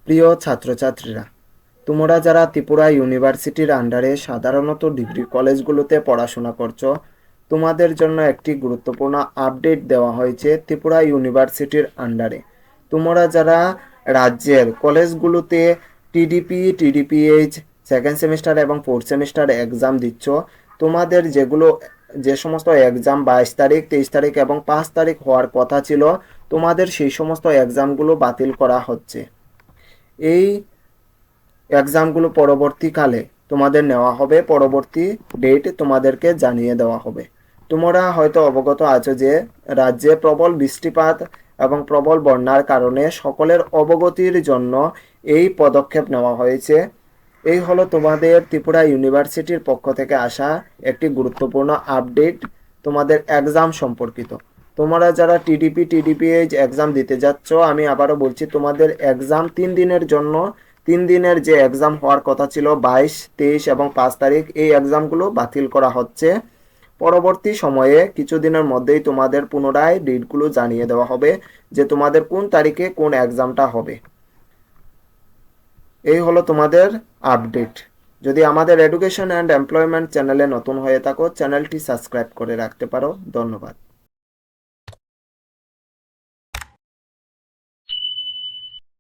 প্রিয় ছাত্রছাত্রীরা, তোমরা যারা ত্রিপুরা ইউনিভার্সিটির আন্ডারে সাধারণত ডিগ্রি কলেজগুলোতে পড়াশোনা করছো, তোমাদের জন্য একটি গুরুত্বপূর্ণ আপডেট দেওয়া হয়েছে ত্রিপুরা ইউনিভার্সিটির আন্ডারে। তোমরা যারা রাজ্যের কলেজগুলোতে টিডিপি, টিডিপিএইচ সেকেন্ড সেমিস্টার এবং ফোর্থ সেমিস্টার এক্সাম দিচ্ছ, তোমাদের যে সমস্ত এক্সাম 22 তারিখ, 23 তারিখ এবং 5 তারিখ হওয়ার কথা ছিল, তোমাদের সেই সমস্ত এক্সামগুলো বাতিল করা হচ্ছে। এই এক্সামগুলো পরবর্তীকালে তোমাদের নেওয়া হবে, পরবর্তী ডেট তোমাদেরকে জানিয়ে দেওয়া হবে। তোমরা হয়তো অবগত আছো যে রাজ্যে প্রবল বৃষ্টিপাত এবং প্রবল বন্যার কারণে সকলের অবগতির জন্য এই পদক্ষেপ নেওয়া হয়েছে। এই হলো তোমাদের ত্রিপুরা ইউনিভার্সিটির পক্ষ থেকে আসা একটি গুরুত্বপূর্ণ আপডেট তোমাদের এক্সাম সম্পর্কিত। তোমরা যারা টিডিপি, টিডিপিএইচ এক্সাম দিতে যাচ্ছ, আমি আবারও বলছি, তোমাদের এক্সাম 3 দিনের জন্য, 3 দিনের যে এক্সাম হওয়ার কথা ছিল 22, 23 এবং 5 তারিখ, এই এক্সামগুলো বাতিল করা হচ্ছে। পরবর্তী সময়ে কিছুদিনের মধ্যেই তোমাদের পুনরায় ডেটগুলো জানিয়ে দেওয়া হবে যে তোমাদের কোন তারিখে কোন এক্সামটা হবে। এই হলো তোমাদের আপডেট। যদি আমাদের এডুকেশন অ্যান্ড এমপ্লয়মেন্ট চ্যানেলে নতুন হয়ে থাকো, চ্যানেলটি সাবস্ক্রাইব করে রাখতে পারো। ধন্যবাদ।